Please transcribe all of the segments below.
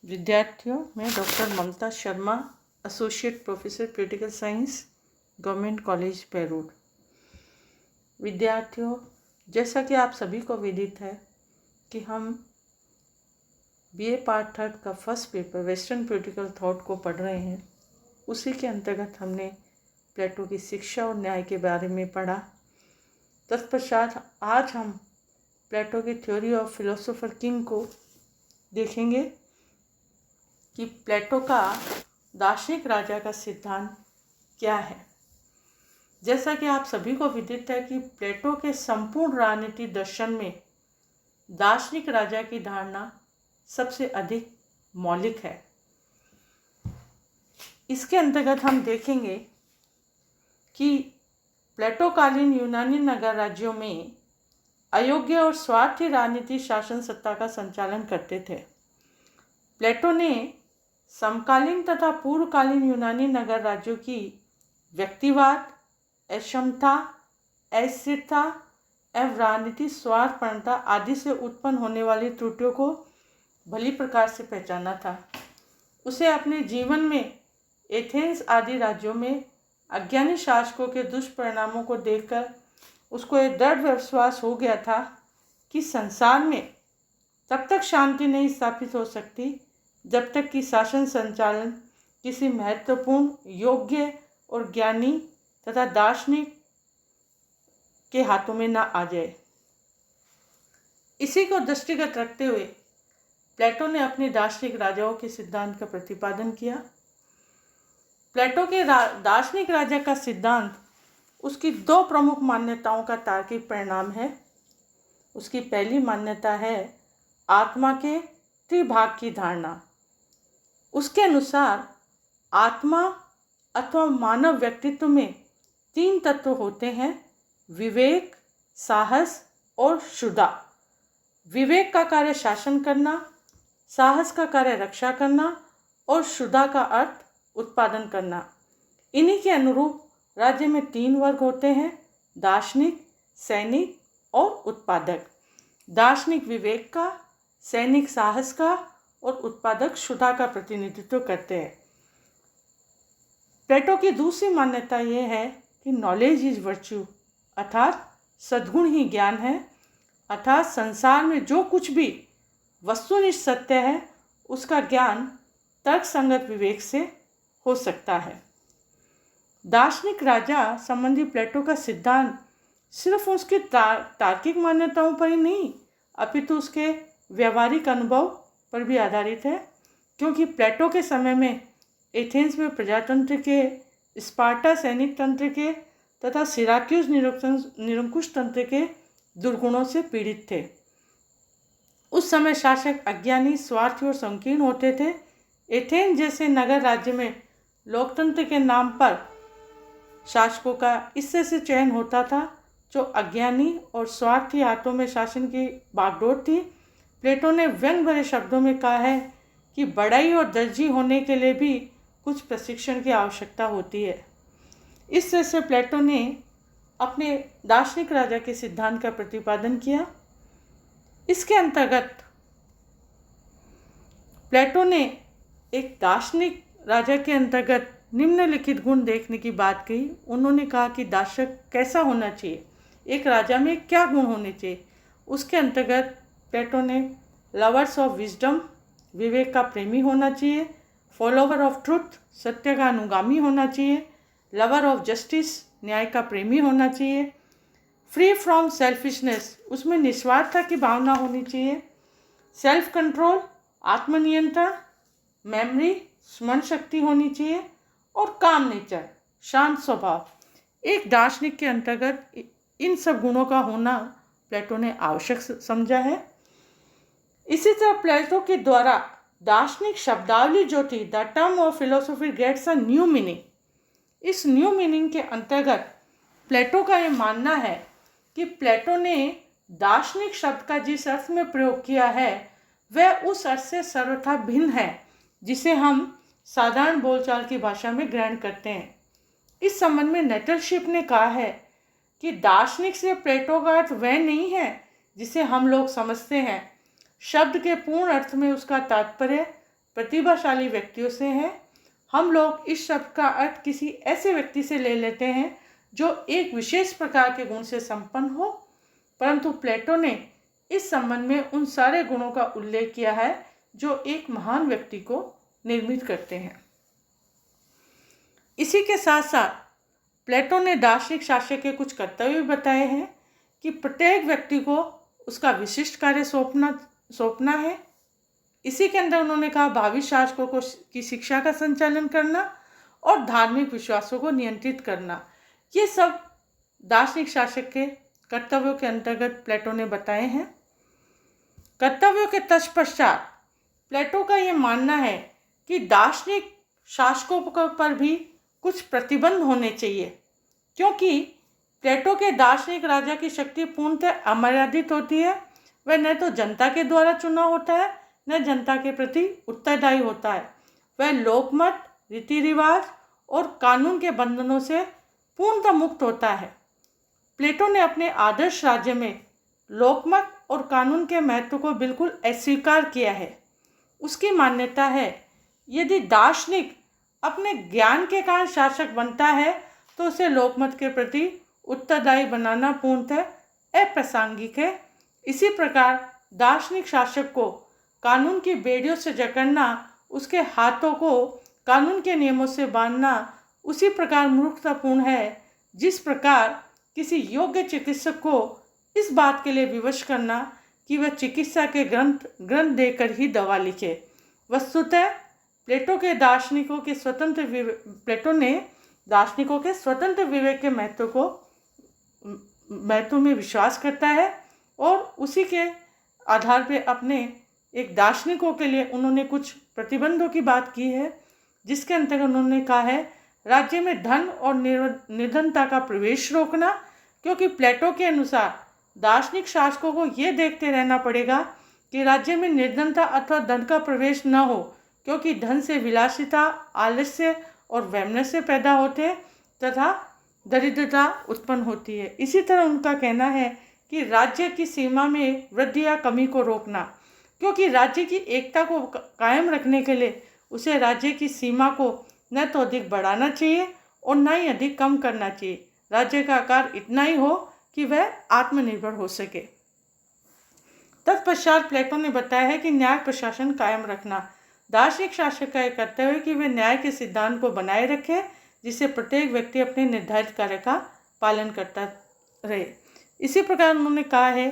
विद्यार्थियों, मैं doctor Mamta Sharma, associate professor political science, government college पैरोड। विद्यार्थियों, जैसा कि आप सभी को विदित है कि हम बीए पार्ट थर्ड का first paper western political thought को पढ़ रहे हैं। उसी के अंतर्गत हमने प्लेटो की शिक्षा और न्याय के बारे में पढ़ा। तत्पश्चात आज हम प्लेटो की थ्योरी ऑफ फिलोसोफर किंग को देखेंगे कि प्लेटो का दार्शनिक राजा का सिद्धांत क्या है। जैसा कि आप सभी को विदित है कि प्लेटो के संपूर्ण राजनीति दर्शन में दार्शनिक राजा की धारणा सबसे अधिक मौलिक है। इसके अंतर्गत हम देखेंगे कि प्लेटोकालीन यूनानी नगर राज्यों में अयोग्य और स्वार्थी राजनीति शासन सत्ता का संचालन करते थे। प्लेटो ने समकालीन तथा पूर्वकालीन यूनानी नगर राज्यों की व्यक्तिवाद, अक्षमता, अस्थिरता एवं राजनीति स्वार्थपरता आदि से उत्पन्न होने वाली त्रुटियों को भली प्रकार से पहचाना था। उसे अपने जीवन में एथेंस आदि राज्यों में अज्ञानी शासकों के दुष्परिणामों को देखकर उसको एक दृढ़ विश्वास हो गया था कि संसार में तब तक शांति नहीं स्थापित हो सकती जब तक कि शासन संचालन किसी महत्वपूर्ण, योग्य और ज्ञानी तथा दार्शनिक के हाथों में न आ जाए। इसी को दृष्टिगत रखते हुए प्लेटो ने अपने दार्शनिक राजाओं के सिद्धांत का प्रतिपादन किया। प्लेटो के दार्शनिक राजा का सिद्धांत उसकी दो प्रमुख मान्यताओं का तार्किक परिणाम है। उसकी पहली मान्यता है आत्मा के त्रिभाग की धारणा। उसके अनुसार आत्मा अथवा मानव व्यक्तित्व में तीन तत्व होते हैं: विवेक, साहस और क्षुधा। विवेक का कार्य शासन करना, साहस का कार्य रक्षा करना और क्षुधा का अर्थ उत्पादन करना। इन्हीं के अनुरूप राज्य में तीन वर्ग होते हैं: दार्शनिक, सैनिक और उत्पादक। दार्शनिक विवेक का, सैनिक साहस का और उत्पादक क्षुधा का प्रतिनिधित्व करते हैं। प्लेटो की दूसरी मान्यता यह है कि नॉलेज इज वर्च्यू, अर्थात सद्गुण ही ज्ञान है। अर्थात संसार में जो कुछ भी वस्तुनिष्ठ सत्य है उसका ज्ञान तर्कसंगत विवेक से हो सकता है। दार्शनिक राजा संबंधी प्लेटो का सिद्धांत सिर्फ उसकी तार्किक मान्यताओं पर ही नहीं अपितु उसके व्यवहारिक अनुभव पर भी आधारित है, क्योंकि प्लेटो के समय में एथेंस में प्रजातंत्र के, स्पार्टा सैनिक तंत्र के तथा सिराक्यूज निरंकुश तंत्र के दुर्गुणों से पीड़ित थे। उस समय शासक अज्ञानी, स्वार्थी और संकीर्ण होते थे। एथेंस जैसे नगर राज्य में लोकतंत्र के नाम पर शासकों का इससे से चयन होता था जो अज्ञानी और स्वार्थी हाथों में शासन की बागडोर थी। प्लेटो ने व्यंग भरे शब्दों में कहा है कि बड़ाई और दर्जी होने के लिए भी कुछ प्रशिक्षण की आवश्यकता होती है। इस तरह से प्लेटो ने अपने दार्शनिक राजा के सिद्धांत का प्रतिपादन किया। इसके अंतर्गत प्लेटो ने एक दार्शनिक राजा के अंतर्गत निम्नलिखित गुण देखने की बात कही। उन्होंने कहा कि दार्शनिक कैसा होना चाहिए, एक राजा में क्या गुण होने चाहिए। उसके अंतर्गत प्लेटो ने लवर्स ऑफ विजडम, विवेक का प्रेमी होना चाहिए; फॉलोवर ऑफ ट्रुथ, सत्य का अनुगामी होना चाहिए; लवर ऑफ जस्टिस, न्याय का प्रेमी होना चाहिए; फ्री फ्रॉम सेल्फिशनेस, उसमें निस्वार्थता की भावना होनी चाहिए; सेल्फ कंट्रोल, आत्मनियंत्रण; मेमोरी, स्मरण शक्ति होनी चाहिए; और काम नेचर, शांत स्वभाव। एक दार्शनिक के अंतर्गत इन सब गुणों का होना प्लेटो ने आवश्यक समझा है। इसी तरह प्लेटो के द्वारा दार्शनिक शब्दावली जो थी, the term of philosophy gets a new meaning. इस न्यू मीनिंग के अंतर्गत प्लेटो का ये मानना है कि प्लेटो ने दार्शनिक शब्द का जिस अर्थ में प्रयोग किया है वह उस अर्थ से सर्वथा भिन्न है जिसे हम साधारण बोलचाल की भाषा में ग्रहण करते हैं। इस संबंध में नेटलशिप ने कहा है कि दार्शनिक से प्लेटो का अर्थ वह नहीं है जिसे हम लोग समझते हैं। शब्द के पूर्ण अर्थ में उसका तात्पर्य प्रतिभाशाली व्यक्तियों से है। हम लोग इस शब्द का अर्थ किसी ऐसे व्यक्ति से ले लेते हैं जो एक विशेष प्रकार के गुण से संपन्न हो, परंतु प्लेटो ने इस संबंध में उन सारे गुणों का उल्लेख किया है जो एक महान व्यक्ति को निर्मित करते हैं। इसी के साथ साथ प्लेटो ने दार्शनिक शासक के कुछ कर्तव्य बताए हैं कि प्रत्येक व्यक्ति को उसका विशिष्ट कार्य सौंपना है। इसी के अंदर उन्होंने कहा भावी शासकों को की शिक्षा का संचालन करना और धार्मिक विश्वासों को नियंत्रित करना, ये सब दार्शनिक शासक के कर्तव्यों के अंतर्गत प्लेटो ने बताए हैं। कर्तव्यों के तत्पश्चात प्लेटो का ये मानना है कि दार्शनिक शासकों पर भी कुछ प्रतिबंध होने चाहिए, क्योंकि प्लेटो के दार्शनिक राजा की शक्ति पूर्णतः अमर्यादित होती है। वह न तो जनता के द्वारा चुना होता है, न जनता के प्रति उत्तरदायी होता है। वह लोकमत, रीति रिवाज और कानून के बंधनों से पूर्णतः मुक्त होता है। प्लेटो ने अपने आदर्श राज्य में लोकमत और कानून के महत्व को बिल्कुल अस्वीकार किया है। उसकी मान्यता है यदि दार्शनिक अपने ज्ञान के कारण शासक बनता है तो उसे लोकमत के प्रति उत्तरदायी बनाना पूर्णतः अप्रासंगिक है। इसी प्रकार दार्शनिक शासक को कानून की बेड़ियों से जकड़ना, उसके हाथों को कानून के नियमों से बांधना उसी प्रकार मूर्खतापूर्ण है जिस प्रकार किसी योग्य चिकित्सक को इस बात के लिए विवश करना कि वह चिकित्सा के ग्रंथ देकर ही दवा लिखे। वस्तुतः प्लेटो ने दार्शनिकों के स्वतंत्र विवेक के महत्व में विश्वास करता है और उसी के आधार पर अपने एक दार्शनिकों के लिए उन्होंने कुछ प्रतिबंधों की बात की है, जिसके अंतर्गत उन्होंने कहा है राज्य में धन और निर्धनता का प्रवेश रोकना, क्योंकि प्लेटो के अनुसार दार्शनिक शासकों को ये देखते रहना पड़ेगा कि राज्य में निर्धनता अथवा धन का प्रवेश न हो, क्योंकि धन से विलासिता, आलस्य और वैमनस्य पैदा होते तथा दरिद्रता उत्पन्न होती है। इसी तरह उनका कहना है कि राज्य की सीमा में वृद्धि या कमी को रोकना, क्योंकि राज्य की एकता को कायम रखने के लिए उसे राज्य की सीमा को न तो अधिक बढ़ाना चाहिए और न ही अधिक कम करना चाहिए। राज्य का आकार इतना ही हो कि वह आत्मनिर्भर हो सके। तत्पश्चात प्लेटो ने बताया है कि न्याय प्रशासन कायम रखना दार्शनिक शासक का एक कर्तव्य है कि वे न्याय के सिद्धांत को बनाए रखे, जिससे प्रत्येक व्यक्ति अपने निर्धारित कार्य का पालन करता रहे। इसी प्रकार उन्होंने कहा है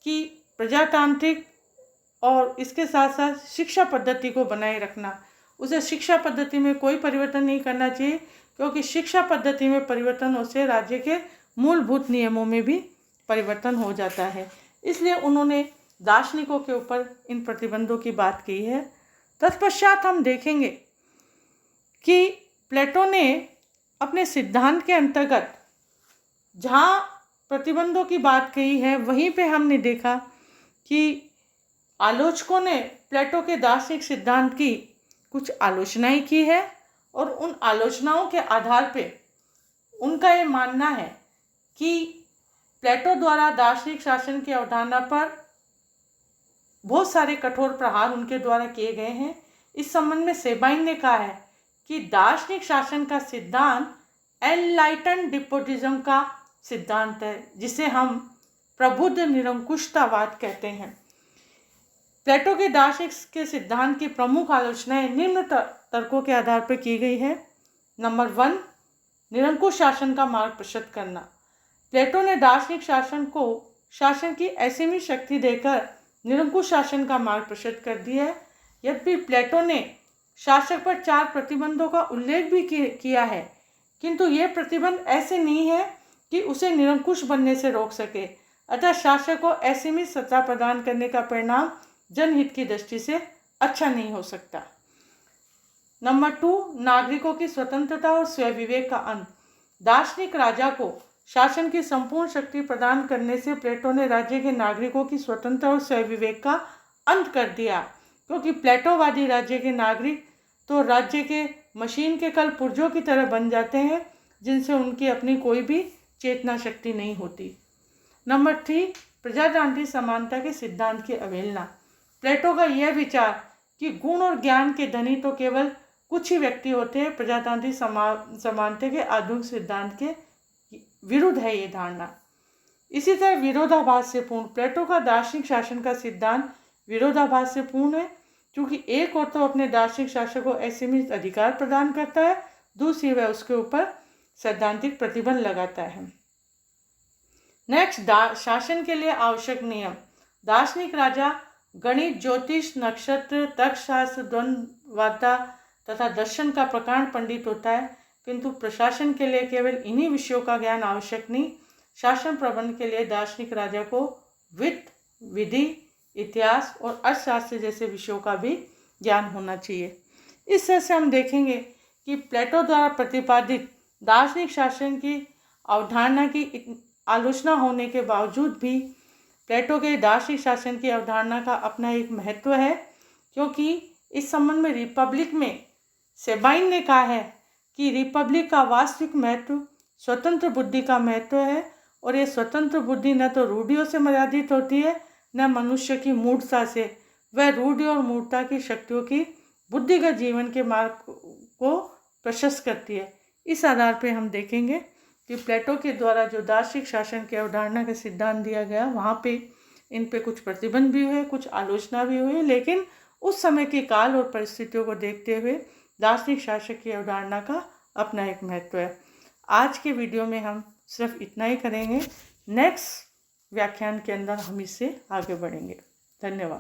कि प्रजातांत्रिक और इसके साथ साथ शिक्षा पद्धति को बनाए रखना, उसे शिक्षा पद्धति में कोई परिवर्तन नहीं करना चाहिए, क्योंकि शिक्षा पद्धति में परिवर्तन होने राज्य के मूलभूत नियमों में भी परिवर्तन हो जाता है। इसलिए उन्होंने दार्शनिकों के ऊपर इन प्रतिबंधों की बात की है। तत्पश्चात हम देखेंगे कि प्लेटो ने अपने सिद्धांत के अंतर्गत जहाँ प्रतिबंधों की बात कही है, वहीं पे हमने देखा कि आलोचकों ने प्लेटो के दार्शनिक सिद्धांत की कुछ आलोचनाएं की है और उन आलोचनाओं के आधार पे उनका ये मानना है कि प्लेटो द्वारा दार्शनिक शासन की अवधारणा पर बहुत सारे कठोर प्रहार उनके द्वारा किए गए हैं। इस संबंध में सेबाइन ने कहा है कि दार्शनिक शासन का सिद्धांत एनलाइटन डिपोटिज्म का सिद्धांत है, जिसे हम प्रबुद्ध निरंकुशतावाद कहते हैं। प्लेटो के दार्शनिक के सिद्धांत की प्रमुख आलोचनाएं निम्न तर्कों के आधार पर की गई है। नंबर 1, निरंकुश शासन का मार्ग प्रशस्त करना। प्लेटो ने दार्शनिक शासन को शासन की असीमित शक्ति देकर निरंकुश शासन का मार्ग प्रशस्त कर दिया है। यद्यपि प्लेटो ने शासक पर 4 प्रतिबंधों का उल्लेख भी किया है, किंतु ये प्रतिबंध ऐसे नहीं है कि उसे निरंकुश बनने से रोक सके। अतः शासक को असीमित सत्ता प्रदान करने का परिणाम जनहित की दृष्टि से अच्छा नहीं हो सकता। नंबर 2, नागरिकों की स्वतंत्रता और स्वयं विवेक का अंत। दार्शनिक राजा को शासन की संपूर्ण शक्ति प्रदान करने से प्लेटो ने राज्य के नागरिकों की स्वतंत्रता और स्वयं विवेक का अंत कर दिया, क्योंकि प्लेटोवादी राज्य के नागरिक तो राज्य के मशीन के कल पुर्जों की तरह बन जाते हैं, जिनसे उनकी अपनी कोई भी चेतना शक्ति नहीं होती। नंबर 3, प्रजातांत्रिक समानता के सिद्धांत की अवहेलना। प्लेटो का यह विचार कि गुण और ज्ञान के धनी तो केवल कुछ ही व्यक्ति होते हैं। प्रजातांत्रिक समानता के आधुनिक सिद्धांत के विरुद्ध है ये धारणा। इसी तरह विरोधाभास से पूर्ण, प्लेटो का दार्शनिक शासन का सिद्धांत विरोधाभास से पूर्ण है, क्योंकि एक और तो अपने दार्शनिक शासन को असीमित अधिकार प्रदान करता है, दूसरी वह उसके ऊपर सैद्धांतिक प्रतिबंध लगाता है। नेक्स्ट, शासन के लिए आवश्यक नियम। दार्शनिक राजा गणित, ज्योतिष, नक्षत्र, तर्कशास्त्र, द्वंद्ववादिता तथा दर्शन का प्रकांड पंडित होता है, किंतु प्रशासन के लिए केवल इन्हीं विषयों का ज्ञान आवश्यक नहीं। शासन प्रबंध के लिए दार्शनिक राजा को वित्त, विधि, इतिहास और अर्थशास्त्र जैसे विषयों का भी ज्ञान होना चाहिए। इस तरह से हम देखेंगे कि प्लेटो द्वारा प्रतिपादित दार्शनिक शासन की अवधारणा की आलोचना होने के बावजूद भी प्लेटो के दार्शनिक शासन की अवधारणा का अपना एक महत्व है, क्योंकि इस संबंध में रिपब्लिक में सेबाइन ने कहा है कि रिपब्लिक का वास्तविक महत्व स्वतंत्र बुद्धि का महत्व है, और ये स्वतंत्र बुद्धि न तो रूढ़ियों से मर्यादित होती है न मनुष्य की मूढ़ता से। वह रूढ़ि और मूढ़ता की शक्तियों की बुद्धिगत जीवन के मार्ग को प्रशस्त करती है। इस आधार पर हम देखेंगे कि प्लेटो के द्वारा जो दार्शनिक शासन की अवधारणा का सिद्धांत दिया गया, वहाँ पे इन पे कुछ प्रतिबंध भी हुए, कुछ आलोचना भी हुई, लेकिन उस समय के काल और परिस्थितियों को देखते हुए दार्शनिक शासन की अवधारणा का अपना एक महत्व है। आज के वीडियो में हम सिर्फ इतना ही करेंगे। नेक्स्ट व्याख्यान के अंदर हम इससे आगे बढ़ेंगे। धन्यवाद।